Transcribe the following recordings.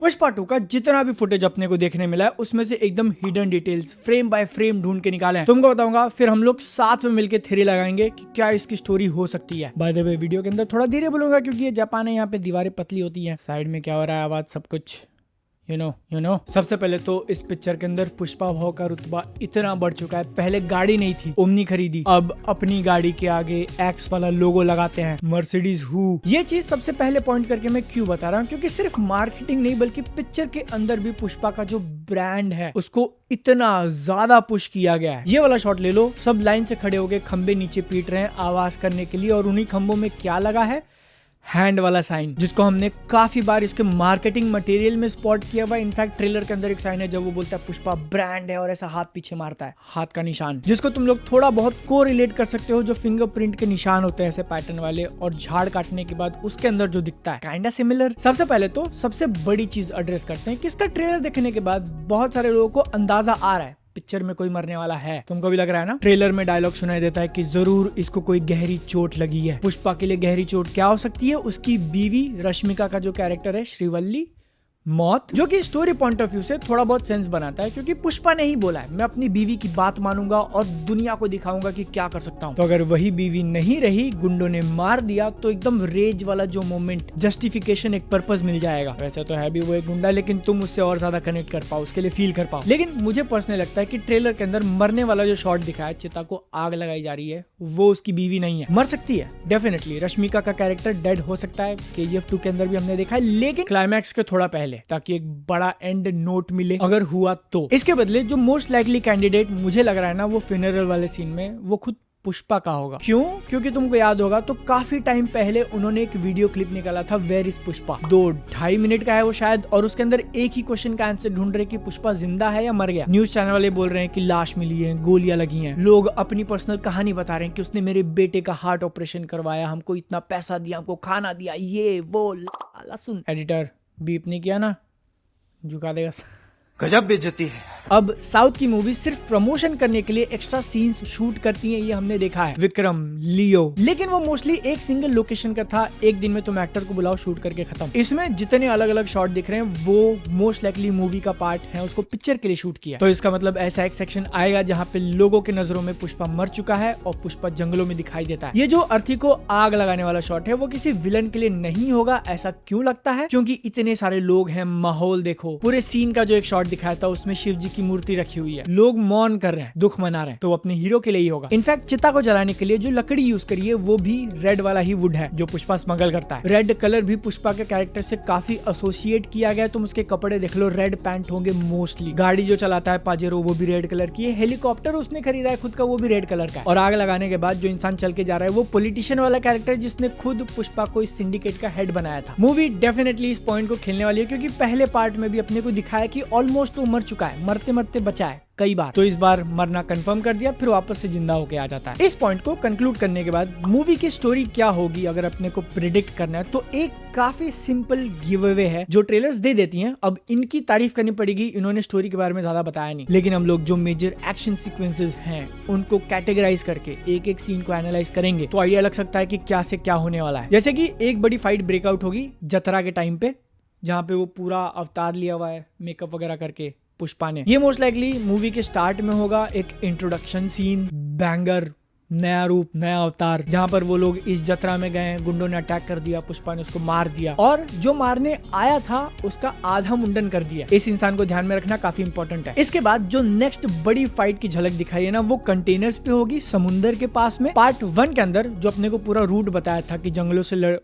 पुष्पा 2 का जितना भी फुटेज अपने को देखने मिला है उसमें से एकदम hidden details frame by frame ढूंढ के निकाले हैं। तुमको बताऊंगा, फिर हम लोग साथ में मिलकर थ्योरी लगाएंगे कि क्या इसकी स्टोरी हो सकती है। बाय द वे, वीडियो के अंदर थोड़ा धीरे बोलूंगा क्योंकि ये जापान है, यहाँ पे दीवारें पतली होती हैं। साइड में क्या हो रहा है, आवाज सब कुछ यू नो। सबसे पहले तो इस पिक्चर के अंदर पुष्पा भाव का रुतबा इतना बढ़ चुका है। पहले गाड़ी नहीं थी, ओमनी खरीदी, अब अपनी गाड़ी के आगे एक्स वाला लोगो लगाते हैं, मर्सिडीज हु। ये चीज सबसे पहले पॉइंट करके मैं क्यों बता रहा हूँ, क्योंकि सिर्फ मार्केटिंग नहीं बल्कि पिक्चर के अंदर भी पुष्पा का जो ब्रांड है उसको इतना ज्यादा पुश किया गया है। ये वाला शॉट ले लो, सब लाइन से खड़े हो गए, खंबे नीचे पीट रहे हैं आवाज करने के लिए, और उन्हीं खंबों में क्या लगा है, हैंड वाला साइन, जिसको हमने काफी बार इसके मार्केटिंग मटेरियल में स्पॉट किया हुआ है। इनफैक्ट ट्रेलर के अंदर एक साइन है जब वो बोलता है पुष्पा ब्रांड है और ऐसा हाथ पीछे मारता है, हाथ का निशान, जिसको तुम लोग थोड़ा बहुत को रिलेट कर सकते हो, जो फिंगरप्रिंट के निशान होते हैं ऐसे पैटर्न वाले, और झाड़ काटने के बाद उसके अंदर जो दिखता है काइंडा सिमिलर। सबसे पहले तो सबसे बड़ी चीज एड्रेस करते हैं कि इसका ट्रेलर देखने के बाद बहुत सारे लोगों को अंदाजा आ रहा है पिक्चर में कोई मरने वाला है। तुमको भी लग रहा है ना? ट्रेलर में डायलॉग सुनाई देता है कि जरूर इसको कोई गहरी चोट लगी है। पुष्पा के लिए गहरी चोट क्या हो सकती है? उसकी बीवी रश्मिका का जो कैरेक्टर है श्रीवल्ली, मौत, जो कि स्टोरी पॉइंट ऑफ व्यू से थोड़ा बहुत सेंस बनाता है क्योंकि पुष्पा ने ही बोला है मैं अपनी बीवी की बात मानूंगा और दुनिया को दिखाऊंगा कि क्या कर सकता हूँ। तो अगर वही बीवी नहीं रही, गुंडों ने मार दिया, तो एकदम रेज वाला जो मोमेंट, जस्टिफिकेशन, एक पर्पस मिल जाएगा। वैसे तो है भी वो एक गुंडा, लेकिन तुम उससे और ज्यादा कनेक्ट कर पाओ, उसके लिए फील कर पाओ। लेकिन मुझे पर्सनली लगता है कि ट्रेलर के अंदर मरने वाला जो शॉट दिखाया, चिता को आग लगाई जा रही है, वो उसकी बीवी नहीं है। मर सकती है डेफिनेटली, रश्मिका का कैरेक्टर डेड हो सकता है, KGF 2 के अंदर भी हमने देखा है, लेकिन क्लाइमैक्स के थोड़ा पहले, ताकि एक बड़ा एंड नोट मिले अगर हुआ तो। इसके बदले जो मोस्ट लाइकली कैंडिडेट मुझे लग रहा है ना, वो फ्यूनरल वाले सीन में वो खुद पुष्पा का होगा। क्यों? क्योंकि तुमको याद होगा तो काफी टाइम पहले उन्होंने एक वीडियो क्लिप निकाला था, वेयर इज पुष्पा, 2-2.5 मिनट का है वो शायद, और उसके अंदर एक ही क्वेश्चन का आंसर ढूंढ रहे कि पुष्पा जिंदा है या मर गया। न्यूज चैनल वाले बोल रहे हैं कि लाश मिली है, गोलियां लगी हैं, लोग अपनी पर्सनल कहानी बता रहे हैं कि उसने मेरे बेटे का हार्ट ऑपरेशन करवाया, हमको इतना पैसा दिया, हमको खाना दिया, ये वो। सुन एडिटर, बीप नहीं किया ना, झुका देगा। गजब बेइज्जती है। अब साउथ की मूवी सिर्फ प्रमोशन करने के लिए एक्स्ट्रा सीन्स शूट करती हैं, ये हमने देखा है, विक्रम, लियो, लेकिन वो मोस्टली एक सिंगल लोकेशन का था, एक दिन में तुम एक्टर को बुलाओ, शूट करके खत्म। इसमें जितने अलग अलग शॉट दिख रहे हैं वो मोस्ट लाइकली मूवी का पार्ट है, उसको पिक्चर के लिए शूट किया। तो इसका मतलब ऐसा एक सेक्शन आएगा जहाँ पे लोगों के नजरों में पुष्पा मर चुका है और पुष्पा जंगलों में दिखाई देता है। ये जो अर्थी को आग लगाने वाला शॉट है वो किसी विलन के लिए नहीं होगा। ऐसा क्यों लगता है? क्योंकि इतने सारे लोग हैं, माहौल देखो, पूरे सीन का जो एक शॉट दिखाया था उसमें शिव जी की मूर्ति रखी हुई है, लोग मौन कर रहे हैं, दुख मना रहे हैं, तो अपने हीरो के लिए ही होगा। इनफैक्ट चिता को जलाने के लिए जो लकड़ी यूज करी है वो भी रेड वाला ही वुड है जो पुष्पा स्मगल करता है। रेड कलर भी पुष्पा के कैरेक्टर से काफी एसोसिएट किया गया है। तुम उसके कपड़े देख लो, रेड पैंट होंगे मोस्टली। गाड़ी जो चलाता है पाजेरो वो भी रेड कलर की है। हेलीकॉप्टर उसने खरीदा है खुद का, वो भी रेड कलर का है। और आग लगाने के बाद जो इंसान चल के जा रहा है वो पॉलिटिशियन वाला कैरेक्टर जिसने खुद पुष्पा को इस सिंडिकेट का हेड बनाया था। मूवी डेफिनेटली इस पॉइंट को खेलने वाली है क्योंकि पहले पार्ट में भी अपने को दिखाया कि ऑलमोस्ट वो मर चुका है, मरते मरते बचा है कई बार, तो इस बार मरना कंफर्म कर दिया, फिर वापस से जिंदा होके आ जाता है। इस पॉइंट को कंक्लूड करने के बाद मूवी की स्टोरी क्या होगी अगर अपने को प्रिडिक्ट करना है, तो एक काफी सिंपल गिव अवे है जो ट्रेलर्स दे देती हैं। अब इनकी तारीफ करनी पड़ेगी, इन्होंने स्टोरी के बारे में ज्यादा बताया नहीं, लेकिन हम लोग जो मेजर एक्शन सीक्वेंसेस हैं उनको कैटेगराइज करके एक एक सीन को एनालाइज करेंगे तो आइडिया लग सकता है कि क्या से क्या होने वाला है। जैसे कि एक बड़ी फाइट ब्रेकआउट होगी जतरा के टाइम पे, जहाँ पे वो पूरा अवतार लिया हुआ है मेकअप वगैरह करके पुष्पा ने। ये मोस्ट लाइकली मूवी के स्टार्ट में होगा, एक इंट्रोडक्शन सीन, बैंगर, नया रूप, नया अवतार, जहाँ पर वो लोग इस जतरा में गए, गुंडों ने अटैक कर दिया, पुष्पा ने उसको मार दिया और जो मारने आया था उसका आधा मुंडन कर दिया। इस इंसान को ध्यान में रखना काफी इंपॉर्टेंट है। इसके बाद जो नेक्स्ट बड़ी फाइट की झलक दिखाई है ना, वो कंटेनर्स पे होगी, समुंदर के पास में। पार्ट 1 के अंदर जो अपने को पूरा रूट बताया था कि जंगलों से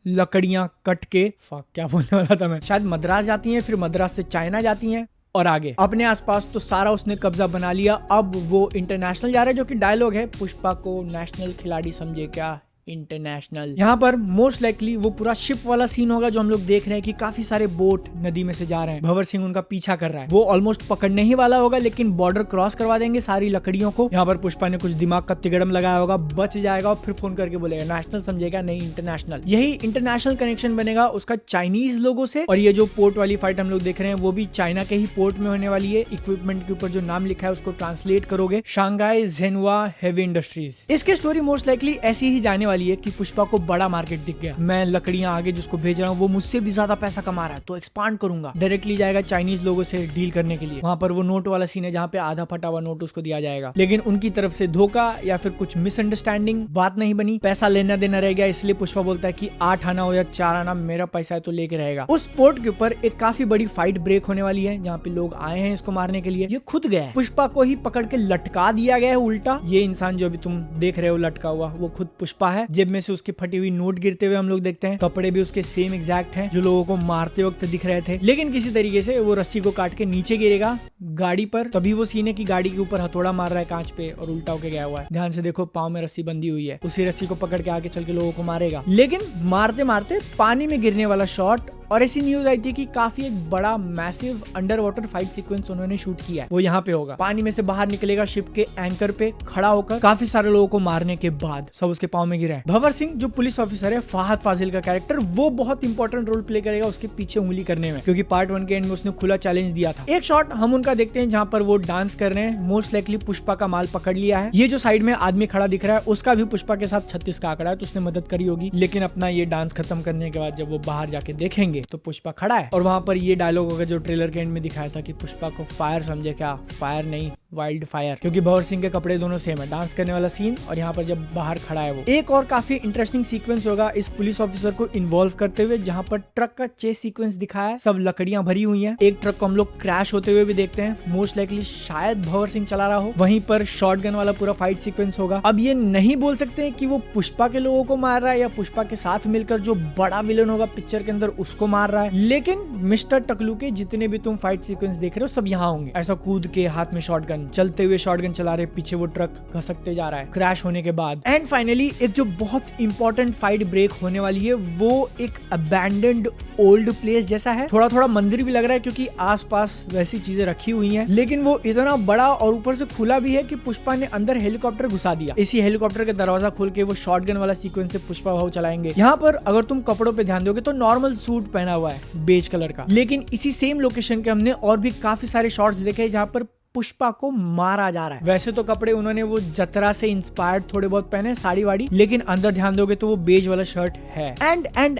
लकड़ियां कट के, क्या बोलने वाला था मैं, शायद मद्रास जाती हैं, फिर मद्रास से चाइना जाती हैं और आगे अपने आसपास, तो सारा उसने कब्जा बना लिया। अब वो इंटरनेशनल जा रहा है, जो कि डायलॉग है, पुष्पा को नेशनल खिलाड़ी समझे क्या, इंटरनेशनल। यहाँ पर मोस्ट लाइकली वो पूरा शिप वाला सीन होगा जो हम लोग देख रहे हैं कि काफी सारे बोट नदी में से जा रहे हैं, भंवर सिंह उनका पीछा कर रहा है। वो ऑलमोस्ट पकड़ने ही वाला होगा लेकिन बॉर्डर क्रॉस करवा देंगे सारी लकड़ियों को। यहाँ पर पुष्पा ने कुछ दिमाग का तिगड़म लगाया होगा, बच जाएगा और फिर फोन करके बोलेगा नेशनल समझेगा, नहीं इंटरनेशनल। यही इंटरनेशनल कनेक्शन बनेगा उसका चाइनीज लोगों से। और ये जो पोर्ट वाली फाइट हम लोग देख रहे हैं वो भी चाइना के ही पोर्ट में होने वाली है। इक्विपमेंट के ऊपर जो नाम लिखा है उसको ट्रांसलेट करोगे, शांघाई जेनुआ हेवी इंडस्ट्रीज। इसकी स्टोरी मोस्ट लाइकली ऐसी ही जाने वाली वाली है कि पुष्पा को बड़ा मार्केट दिख गया, मैं लकड़ियां आगे जिसको भेज रहा हूँ वो मुझसे भी ज्यादा पैसा कमा रहा है, तो एक्सपांड करूंगा। डायरेक्टली जाएगा चाइनीज लोगों से डील करने के लिए। वहां पर वो नोट वाला सीन है जहाँ पे आधा फटा हुआ नोट उसको दिया जाएगा, लेकिन उनकी तरफ से धोखा या फिर कुछ मिसअंडरस्टैंडिंग, बात नहीं बनी, पैसा लेना देना रह गया। इसलिए पुष्पा बोलता है कि 8 आना हो या 4 आना, मेरा पैसा है तो लेके रहेगा। उस पोर्ट के ऊपर एक काफी बड़ी फाइट ब्रेक होने वाली है जहाँ पे लोग आए हैं इसको मारने के लिए। ये खुद गया है, पुष्पा को ही पकड़ के लटका दिया गया है उल्टा। ये इंसान जो अभी तुम देख रहे हो लटका हुआ, वो खुद पुष्पा है। जेब में से उसकी फटी हुई नोट गिरते हुए हम लोग देखते हैं। कपड़े भी उसके सेम एग्जैक्ट हैं जो लोगों को मारते वक्त दिख रहे थे, लेकिन किसी तरीके से वो रस्सी को काट के नीचे गिरेगा गाड़ी पर। तभी वो सीन है कि गाड़ी के ऊपर हथौड़ा मार रहा है कांच पे और उल्टा होके गया हुआ है। ध्यान से देखो, पाँव में रस्सी बंधी हुई है, उसी रस्सी को पकड़ के आगे चल के लोगों को मारेगा। लेकिन मारते मारते पानी में गिरने वाला शॉट, और ऐसी न्यूज आई थी कि काफी एक बड़ा massive under water fight sequence उन्होंने शूट किया है, वो यहाँ पे होगा। पानी में से बाहर निकलेगा शिप के एंकर पे खड़ा होकर, काफी सारे लोगों को मारने के बाद सब उसके पाँव में गिरा है। भंवर सिंह जो पुलिस ऑफिसर है, फहद फाजिल का कैरेक्टर, वो बहुत इंपॉर्टेंट रोल प्ले करेगा उसके पीछे उंगली करने में, क्योंकि पार्ट 1 के एंड में उसने खुला चैलेंज दिया था। एक शॉट हम उनका देखते हैं जहाँ पर वो डांस कर रहे हैं। मोस्ट लाइकली पुष्पा का माल पकड़ लिया है। ये जो साइड में आदमी खड़ा दिख रहा है उसका भी पुष्पा के साथ 36 का आंकड़ा है, तो उसने मदद करी होगी। लेकिन अपना ये डांस खत्म करने के बाद जब वो बाहर जाके देखेंगे तो पुष्पा खड़ा है, और वहां पर ये डायलॉग होगा जो ट्रेलर के एंड में दिखाया था कि पुष्पा को फायर समझे, क्या फायर नहीं वाइल्ड फायर, क्योंकि भंवर सिंह के कपड़े दोनों सेम है। डांस करने वाला सीन और यहाँ पर जब बाहर खड़ा है वो। एक और काफी इंटरेस्टिंग सीक्वेंस होगा इस पुलिस ऑफिसर को इन्वॉल्व करते हुए, जहाँ पर ट्रक का चेस सीक्वेंस दिखाया है। सब लकड़ियां भरी हुई हैं। एक ट्रक को हम लोग क्रैश होते हुए भी देखते हैं, मोस्ट लाइकली शायद भंवर सिंह चला रहा हो। वहीं पर शॉटगन वाला पूरा फाइट सीक्वेंस होगा। अब ये नहीं बोल सकते कि वो पुष्पा के लोगों को मार रहा है या पुष्पा के साथ मिलकर जो बड़ा विलन होगा पिक्चर के अंदर उसको मार रहा है, लेकिन मिस्टर टकलू के जितने भी तुम फाइट सीक्वेंस देख रहे हो सब यहाँ होंगे। ऐसा कूद के हाथ में शॉटगन, चलते हुए शॉटगन चला रहे, पीछे वो ट्रक घसकते जा रहा है क्रैश होने के बाद। एंड फाइनली एक जो बहुत इंपॉर्टेंट फाइट ब्रेक होने वाली है वो एक अबैंडन्ड ओल्ड प्लेस जैसा है। थोड़ा थोड़ा मंदिर भी लग रहा है क्योंकि आसपास वैसी चीजें रखी हुई हैं, लेकिन वो इतना बड़ा और ऊपर से खुला भी है कि पुष्पा ने अंदर हेलीकॉप्टर घुसा दिया। इसी हेलीकॉप्टर का दरवाजा खोल के वो शॉटगन वाला सीक्वेंस से पुष्पा भाव चलाएंगे। यहाँ पर अगर तुम कपड़ों पे ध्यान दोगे तो नॉर्मल सूट पहना हुआ है बेज कलर का, लेकिन इसी सेम लोकेशन के हमने और भी काफी सारे शॉट्स देखे जहाँ पर पुष्पा को मारा जा रहा है। वैसे तो कपड़े उन्होंने वो जतरा से इंस्पायर्ड थोड़े बहुत पहने, साड़ी वाड़ी, लेकिन अंदर ध्यान दोगे तो वो बेज वाला शर्ट है।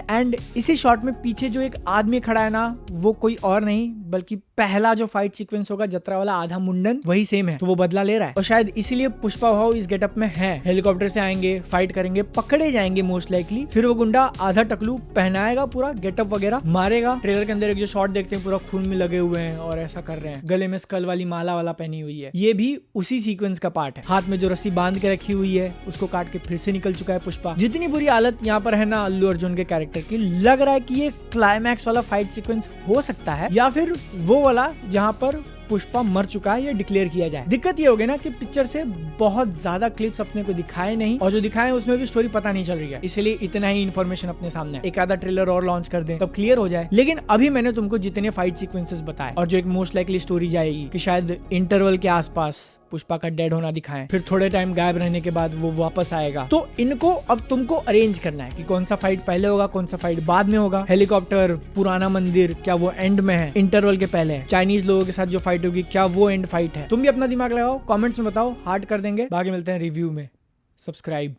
एंड इसी शॉट में पीछे जो एक आदमी खड़ा है ना, वो कोई और नहीं बल्कि पहला जो फाइट सीक्वेंस होगा जतरा वाला आधा मुंडन वही सेम है, तो वो बदला ले रहा है। और शायद इसीलिए पुष्पा भाव इस गेटअप में है। हेलीकॉप्टर से आएंगे, फाइट करेंगे, पकड़े जाएंगे मोस्ट लाइकली, फिर वो गुंडा आधा टकलू पहनाएगा, पूरा गेटअप वगैरह मारेगा। ट्रेलर के अंदर एक जो शॉट देखते हैं पूरा खून में लगे हुए हैं और ऐसा कर रहे हैं, गले में स्कल वाली माला पहनी हुई है, ये भी उसी सीक्वेंस का पार्ट है। हाथ में जो रस्सी बांध के रखी हुई है उसको काट के फिर से निकल चुका है पुष्पा। जितनी बुरी हालत यहाँ पर है ना अल्लू अर्जुन के कैरेक्टर की, लग रहा है कि ये क्लाइमैक्स वाला फाइट सीक्वेंस हो सकता है या फिर वो वाला जहाँ पर पुष्पा मर चुका है ये डिक्लेयर किया जाए। दिक्कत ये हो गई ना कि पिक्चर से बहुत ज्यादा क्लिप्स अपने को दिखाए नहीं, और जो दिखाए उसमें भी स्टोरी पता नहीं चल रही है, इसलिए इतना ही इन्फॉर्मेशन अपने सामने। एक आधा ट्रेलर और लॉन्च कर दें तब क्लियर हो जाए। लेकिन अभी मैंने तुमको जितने फाइट सीक्वेंसेस बताए और जो एक मोस्ट लाइकली स्टोरी जाएगी कि शायद इंटरवल के आसपास पुष्पा का डेड होना दिखाएं, फिर थोड़े टाइम गायब रहने के बाद वो वापस आएगा, तो इनको अब तुमको अरेंज करना है कि कौन सा फाइट पहले होगा, कौन सा फाइट बाद में होगा। हेलीकॉप्टर, पुराना मंदिर, क्या वो एंड में है, इंटरवल के पहले है, चाइनीज लोगों के साथ जो फाइट होगी क्या वो एंड फाइट है। तुम भी अपना दिमाग लगाओ, कमेंट्स में बताओ, हार्ड कर देंगे। बाकी मिलते हैं रिव्यू में। सब्सक्राइब।